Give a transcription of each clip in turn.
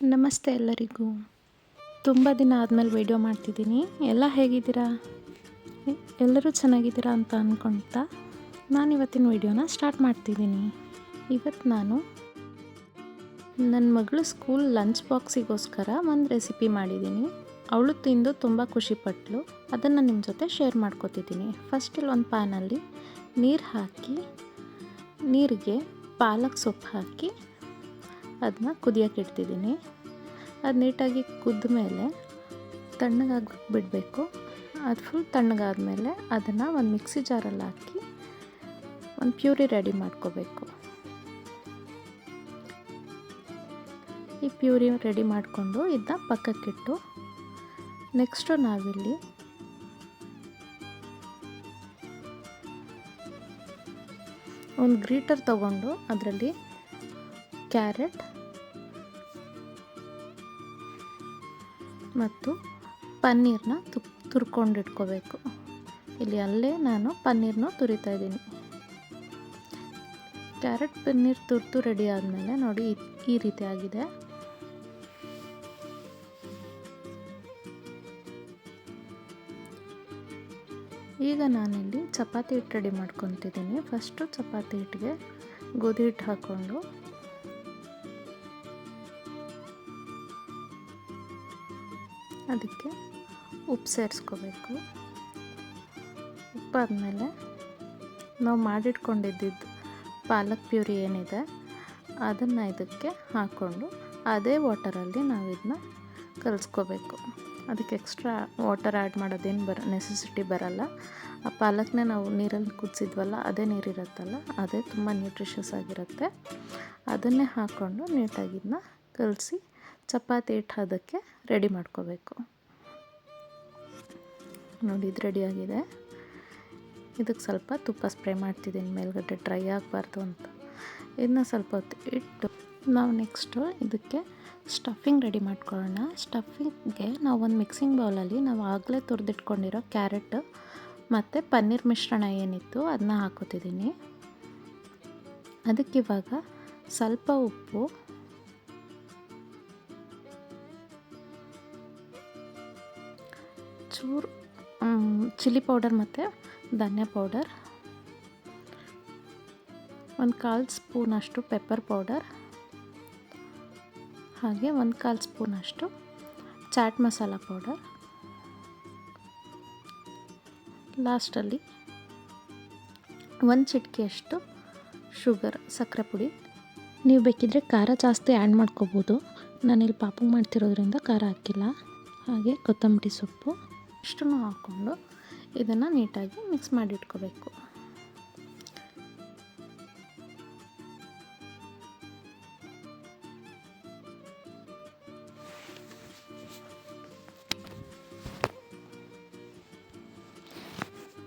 ನಮಸ್ತೆ ಎಲ್ಲರಿಗೂ. ತುಂಬ ದಿನ ಆದಮೇಲೆ ವಿಡಿಯೋ ಮಾಡ್ತಿದ್ದೀನಿ. ಎಲ್ಲ ಹೇಗಿದ್ದೀರಾ? ಎಲ್ಲರೂ ಚೆನ್ನಾಗಿದ್ದೀರಾ ಅಂತ ಅಂದ್ಕೊಳ್ತಾ ನಾನು ಇವತ್ತಿನ ವಿಡಿಯೋನ ಸ್ಟಾರ್ಟ್ ಮಾಡ್ತಿದ್ದೀನಿ. ಇವತ್ತು ನಾನು ನನ್ನ ಮಗಳು ಸ್ಕೂಲ್ ಲಂಚ್ ಬಾಕ್ಸಿಗೋಸ್ಕರ ಒಂದು ರೆಸಿಪಿ ಮಾಡಿದ್ದೀನಿ. ಅವಳು ತಿಂದು ತುಂಬ ಖುಷಿಪಟ್ಟಳು. ಅದನ್ನು ನಿಮ್ಮ ಜೊತೆ ಶೇರ್ ಮಾಡ್ಕೊತಿದ್ದೀನಿ. ಫಸ್ಟ್ ಇಲ್ಲಿ ಒಂದು ಪ್ಯಾನಲ್ಲಿ ನೀರು ಹಾಕಿ, ನೀರಿಗೆ ಪಾಲಕ್ ಸೊಪ್ಪು ಹಾಕಿ ಅದನ್ನ ಕುದಿಯೋಕೆ ಇಡ್ತಿದ್ದೀನಿ. ಅದು ನೀಟಾಗಿ ಕುದ್ದ ಮೇಲೆ ತಣ್ಣಗಾಗಿ ಬಿಡಬೇಕು. ಅದು ಫುಲ್ ತಣ್ಣಗಾದ್ಮೇಲೆ ಅದನ್ನು ಒಂದು ಮಿಕ್ಸಿ ಜಾರಲ್ಲಿ ಹಾಕಿ ಒಂದು ಪ್ಯೂರಿ ರೆಡಿ ಮಾಡ್ಕೋಬೇಕು. ಈ ಪ್ಯೂರಿ ರೆಡಿ ಮಾಡಿಕೊಂಡು ಇದನ್ನ ಪಕ್ಕಕ್ಕಿಟ್ಟು, ನೆಕ್ಸ್ಟು ನಾವಿಲ್ಲಿ ಒಂದು ಗ್ರೀಟರ್ ತಗೊಂಡು ಅದರಲ್ಲಿ ಕ್ಯಾರೆಟ್ ಮತ್ತು ಪನ್ನೀರನ್ನ ತುರ್ಕೊಂಡಿಟ್ಕೋಬೇಕು. ಇಲ್ಲಿ ಅಲ್ಲೇ ನಾನು ಪನ್ನೀರನ್ನ ತುರಿತಾ ಇದ್ದೀನಿ. ಕ್ಯಾರೆಟ್ ಪನ್ನೀರ್ ತುರ್ದು ರೆಡಿ ಆದಮೇಲೆ ನೋಡಿ ಈ ರೀತಿ ಆಗಿದೆ. ಈಗ ನಾನಿಲ್ಲಿ ಚಪಾತಿ ಹಿಟ್ಟು ರೆಡಿ ಮಾಡ್ಕೊತಿದ್ದೀನಿ. ಫಸ್ಟು ಚಪಾತಿ ಹಿಟ್ಟಿಗೆ ಗೋಧಿ ಹಿಟ್ಟು ಹಾಕ್ಕೊಂಡು ಅದಕ್ಕೆ ಉಪ್ಪು ಸೇರಿಸ್ಕೋಬೇಕು. ಉಪ್ಪಾದಮೇಲೆ ನಾವು ಮಾಡಿಟ್ಕೊಂಡಿದ್ದು ಪಾಲಕ್ ಪ್ಯೂರಿ ಏನಿದೆ ಅದನ್ನು ಇದಕ್ಕೆ ಹಾಕ್ಕೊಂಡು ಅದೇ ವಾಟರಲ್ಲಿ ನಾವು ಇದನ್ನ ಕಲಿಸ್ಕೋಬೇಕು. ಅದಕ್ಕೆ ಎಕ್ಸ್ಟ್ರಾ ವಾಟರ್ ಆ್ಯಡ್ ಮಾಡೋದೇನು ನೆಸೆಸಿಟಿ ಬರಲ್ಲ. ಆ ಪಾಲಕ್ನೇ ನಾವು ನೀರಲ್ಲಿ ಕುದಿಸಿದ್ವಲ್ಲ, ಅದೇ ನೀರಿರುತ್ತಲ್ಲ, ಅದೇ ತುಂಬ ನ್ಯೂಟ್ರಿಷಸ್ ಆಗಿರುತ್ತೆ. ಅದನ್ನೇ ಹಾಕ್ಕೊಂಡು ನೀಟಾಗಿ ಇದನ್ನ ಕಲಸಿ ಚಪಾತಿ ಹಿಟ್ಟು ಅದಕ್ಕೆ ರೆಡಿ ಮಾಡ್ಕೋಬೇಕು. ನೋಡಿ ಇದು ರೆಡಿಯಾಗಿದೆ. ಇದಕ್ಕೆ ಸ್ವಲ್ಪ ತುಪ್ಪ ಸ್ಪ್ರೇ ಮಾಡ್ತಿದ್ದೀನಿ ಮೇಲ್ಗಡೆ ಡ್ರೈ ಆಗಬಾರ್ದು ಅಂತ. ಇದನ್ನ ಸ್ವಲ್ಪ ಹೊತ್ತು ಇಟ್ಟು ನಾವು ನೆಕ್ಸ್ಟು ಇದಕ್ಕೆ ಸ್ಟಫಿಂಗ್ ರೆಡಿ ಮಾಡ್ಕೊಳ್ಳೋಣ. ಸ್ಟಫಿಂಗ್ಗೆ ನಾವು ಒಂದು ಮಿಕ್ಸಿಂಗ್ ಬೌಲಲ್ಲಿ ನಾವು ಆಗಲೇ ತುರಿದಿಟ್ಕೊಂಡಿರೋ ಕ್ಯಾರೆಟ್ ಮತ್ತು ಪನ್ನೀರ್ ಮಿಶ್ರಣ ಏನಿತ್ತು ಅದನ್ನ ಹಾಕೋತಿದ್ದೀನಿ. ಅದಕ್ಕಿವಾಗ ಸ್ವಲ್ಪ ಉಪ್ಪು, ಚೂರು ಚಿಲ್ಲಿ ಪೌಡರ್ ಮತ್ತು ಧನಿಯಾ ಪೌಡರ್, ಒಂದು 1/4 ಸ್ಪೂನಷ್ಟು ಪೆಪ್ಪರ್ ಪೌಡರ್, ಹಾಗೆ 1/4 ಸ್ಪೂನಷ್ಟು ಚಾಟ್ ಮಸಾಲ ಪೌಡರ್, ಲಾಸ್ಟಲ್ಲಿ 1 ಚಿಟಿಕೆಯಷ್ಟು ಸಕ್ಕರೆ ಪುಡಿ. ನೀವು ಬೇಕಿದ್ದರೆ ಖಾರ ಜಾಸ್ತಿ ಆ್ಯಡ್ ಮಾಡ್ಕೋಬೋದು. ನಾನಿಲ್ಲಿ ಪಾಪುಗೆ ಮಾಡ್ತಿರೋದ್ರಿಂದ ಖಾರ ಹಾಕಿಲ್ಲ. ಹಾಗೆ ಕೊತ್ತಂಬರಿ ಸೊಪ್ಪು ಇಷ್ಟನ್ನು ಹಾಕ್ಕೊಂಡು ಇದನ್ನು ನೀಟಾಗಿ ಮಿಕ್ಸ್ ಮಾಡಿಟ್ಕೋಬೇಕು.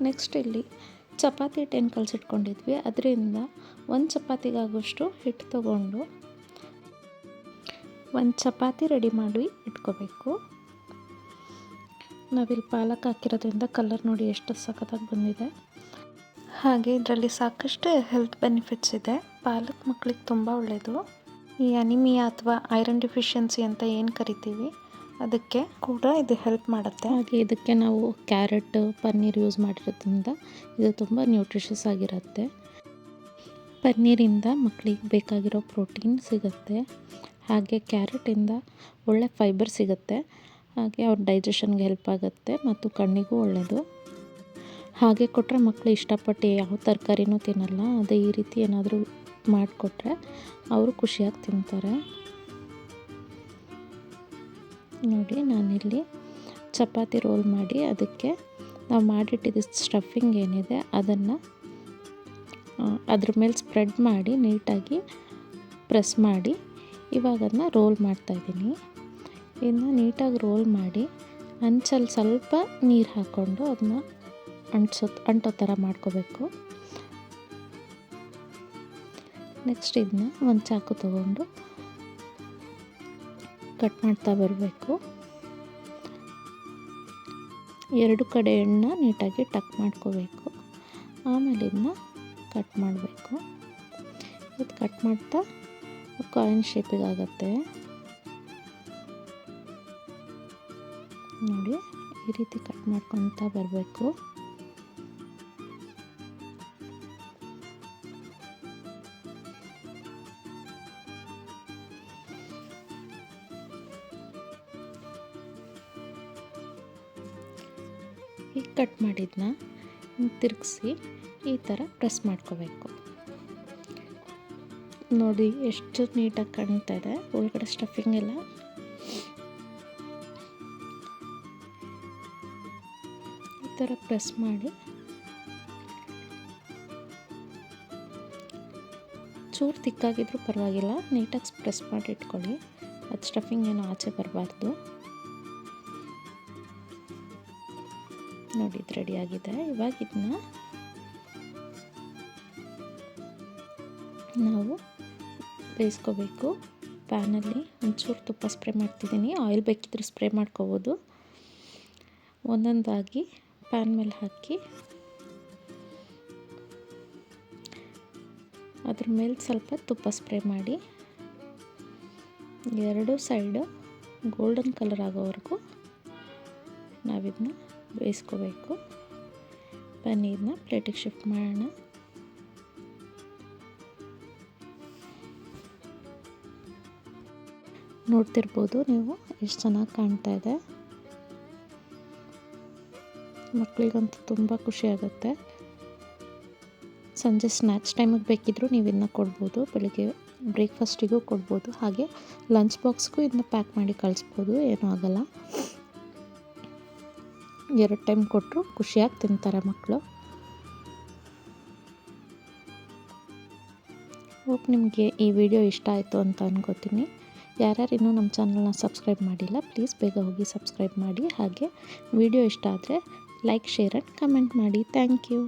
ನೆಕ್ಸ್ಟ್ ಇಲ್ಲಿ ಚಪಾತಿ ಹಿಟ್ಟು ಏನು ಕಲಸಿಟ್ಕೊಂಡಿದ್ವಿ ಅದರಿಂದ ಒಂದು ಚಪಾತಿಗಾಗುವಷ್ಟು ಹಿಟ್ಟು ತಗೊಂಡು ಒಂದು ಚಪಾತಿ ರೆಡಿ ಮಾಡಿ ಇಟ್ಕೋಬೇಕು. ನಾವಿಲ್ಲಿ ಪಾಲಕ್ ಹಾಕಿರೋದ್ರಿಂದ ಕಲರ್ ನೋಡಿ ಎಷ್ಟು ಸಖತ್ತಾಗಿ ಬಂದಿದೆ. ಹಾಗೆ ಇದರಲ್ಲಿ ಸಾಕಷ್ಟು ಹೆಲ್ತ್ ಬೆನಿಫಿಟ್ಸ್ ಇದೆ. ಪಾಲಕ್ ಮಕ್ಕಳಿಗೆ ತುಂಬ ಒಳ್ಳೆಯದು. ಈ ಅನಿಮಿಯಾ ಅಥವಾ ಐರನ್ ಡಿಫಿಷಿಯನ್ಸಿ ಅಂತ ಏನು ಕರಿತೀವಿ ಅದಕ್ಕೆ ಕೂಡ ಇದು ಹೆಲ್ಪ್ ಮಾಡುತ್ತೆ. ಹಾಗೆ ಇದಕ್ಕೆ ನಾವು ಕ್ಯಾರೆಟ್ ಪನ್ನೀರ್ ಯೂಸ್ ಮಾಡಿರೋದ್ರಿಂದ ಇದು ತುಂಬ ನ್ಯೂಟ್ರಿಷಸ್ ಆಗಿರುತ್ತೆ. ಪನ್ನೀರಿಂದ ಮಕ್ಕಳಿಗೆ ಬೇಕಾಗಿರೋ ಪ್ರೋಟೀನ್ ಸಿಗುತ್ತೆ. ಹಾಗೆ ಕ್ಯಾರೆಟಿಂದ ಒಳ್ಳೆ ಫೈಬರ್ ಸಿಗುತ್ತೆ. ಹಾಗೆ ಅವ್ರ ಡೈಜೆಷನ್ಗೆ ಹೆಲ್ಪ್ ಆಗುತ್ತೆ ಮತ್ತು ಕಣ್ಣಿಗೂ ಒಳ್ಳೆಯದು. ಹಾಗೆ ಕೊಟ್ಟರೆ ಮಕ್ಕಳು ಇಷ್ಟಪಟ್ಟು ಯಾವ ತರಕಾರಿನೂ ತಿನ್ನಲ್ಲ. ಅದೇ ಈ ರೀತಿ ಏನಾದರೂ ಮಾಡಿಕೊಟ್ರೆ ಅವರು ಖುಷಿಯಾಗಿ ತಿಂತಾರೆ. ನೋಡಿ ನಾನಿಲ್ಲಿ ಚಪಾತಿ ರೋಲ್ ಮಾಡಿ ಅದಕ್ಕೆ ನಾವು ಮಾಡಿಟ್ಟಿದ್ದ ಸ್ಟಫಿಂಗ್ ಏನಿದೆ ಅದನ್ನು ಅದ್ರ ಮೇಲೆ ಸ್ಪ್ರೆಡ್ ಮಾಡಿ ನೀಟಾಗಿ ಪ್ರೆಸ್ ಮಾಡಿ ಇವಾಗ ಅದನ್ನ ರೋಲ್ ಮಾಡ್ತಾಯಿದ್ದೀನಿ. ಇದನ್ನ ನೀಟಾಗಿ ರೋಲ್ ಮಾಡಿ ಅಂಚಲ್ಲಿ ಸ್ವಲ್ಪ ನೀರು ಹಾಕ್ಕೊಂಡು ಅದನ್ನ ಅಂಟೋ ಥರ ಮಾಡ್ಕೋಬೇಕು. ನೆಕ್ಸ್ಟ್ ಇದನ್ನ ಒಂದು ಚಾಕು ತಗೊಂಡು ಕಟ್ ಮಾಡ್ತಾ ಬರಬೇಕು. ಎರಡು ಕಡೆ ಎಣ್ಣೆ ನೀಟಾಗಿ ಟಕ್ ಮಾಡ್ಕೋಬೇಕು. ಆಮೇಲೆ ಇದನ್ನ ಕಟ್ ಮಾಡಬೇಕು. ಇದು ಕಟ್ ಮಾಡ್ತಾ ಕಾಯಿನ್ ಶೇಪಿಗೆ ಆಗುತ್ತೆ. ನೋಡಿ ಈ ರೀತಿ ಕಟ್ ಮಾಡ್ಕೊತಾ ಬರಬೇಕು. ಈಗ ಕಟ್ ಮಾಡಿದ್ನ ತಿರುಗಿಸಿ ಈ ಥರ ಪ್ರೆಸ್ ಮಾಡ್ಕೋಬೇಕು. ನೋಡಿ ಎಷ್ಟು ನೀಟಾಗಿ ಕಾಣ್ತಾ ಇದೆ ಒಳಗಡೆ ಸ್ಟಫಿಂಗ್ ಎಲ್ಲ. ಈ ಥರ ಪ್ರೆಸ್ ಮಾಡಿ ಚೂರು ತಿಕ್ಕಾಗಿದ್ರೂ ಪರವಾಗಿಲ್ಲ, ನೀಟಾಗಿ ಪ್ರೆಸ್ ಮಾಡಿ ಇಟ್ಕೊಳ್ಳಿ. ಅದು ಸ್ಟಫಿಂಗ್ ಏನೋ ಆಚೆ ಬರಬಾರ್ದು. ನೋಡಿ ಇದು ರೆಡಿಯಾಗಿದೆ. ಇವಾಗ ಇದನ್ನ ನಾವು ಬೇಯಿಸ್ಕೋಬೇಕು. ಪ್ಯಾನಲ್ಲಿ ಒಂಚೂರು ತುಪ್ಪ ಸ್ಪ್ರೇ ಮಾಡ್ತಿದ್ದೀನಿ, ಆಯಿಲ್ ಬೇಕಿದ್ರೆ ಸ್ಪ್ರೇ ಮಾಡ್ಕೋಬೋದು. ಒಂದೊಂದಾಗಿ ಪ್ಯಾನ್ ಮೇಲೆ ಹಾಕಿ ಅದ್ರ ಮೇಲೆ ಸ್ವಲ್ಪ ತುಪ್ಪ ಸ್ಪ್ರೇ ಮಾಡಿ ಎರಡೂ ಸೈಡು ಗೋಲ್ಡನ್ ಕಲರ್ ಆಗೋವರೆಗೂ ನಾವಿದನ್ನ ಬೇಯಿಸ್ಕೋಬೇಕು. ಪನ್ನೀರನ್ನ ಪ್ಲೇಟಿಗೆ ಶಿಫ್ಟ್ ಮಾಡೋಣ. ನೋಡ್ತಿರ್ಬೋದು ನೀವು ಎಷ್ಟು ಚೆನ್ನಾಗಿ ಕಾಣ್ತಾ ಇದೆ. ಮಕ್ಕಳಿಗಂತೂ ತುಂಬ ಖುಷಿ ಆಗುತ್ತೆ. ಸಂಜೆ ಸ್ನ್ಯಾಕ್ಸ್ ಟೈಮಿಗೆ ಬೇಕಿದ್ದರೂ ನೀವು ಇದನ್ನ ಕೊಡ್ಬೋದು, ಬೆಳಿಗ್ಗೆ ಬ್ರೇಕ್ಫಾಸ್ಟಿಗೂ ಕೊಡ್ಬೋದು, ಹಾಗೆ ಲಂಚ್ ಬಾಕ್ಸ್ಗೂ ಇದನ್ನ ಪ್ಯಾಕ್ ಮಾಡಿ ಕಳಿಸ್ಬೋದು, ಏನೂ ಆಗೋಲ್ಲ. 2 ಟೈಮ್ ಕೊಟ್ಟರು ಖುಷಿಯಾಗಿ ತಿಂತಾರೆ ಮಕ್ಕಳು. ಹೋಪ್ ನಿಮಗೆ ಈ ವಿಡಿಯೋ ಇಷ್ಟ ಆಯಿತು ಅಂತ ಅನ್ಕೋತೀನಿ. ಯಾರ್ಯಾರು ಇನ್ನೂ ನಮ್ಮ ಚಾನಲ್ನ ಸಬ್ಸ್ಕ್ರೈಬ್ ಮಾಡಿಲ್ಲ ಪ್ಲೀಸ್ ಬೇಗ ಹೋಗಿ ಸಬ್ಸ್ಕ್ರೈಬ್ ಮಾಡಿ. ಹಾಗೆ ವಿಡಿಯೋ ಇಷ್ಟ ಆದರೆ ಲೈಕ್, ಶೇರ್ ಆ್ಯಂಡ್ ಕಮೆಂಟ್ ಮಾಡಿ. Thank you.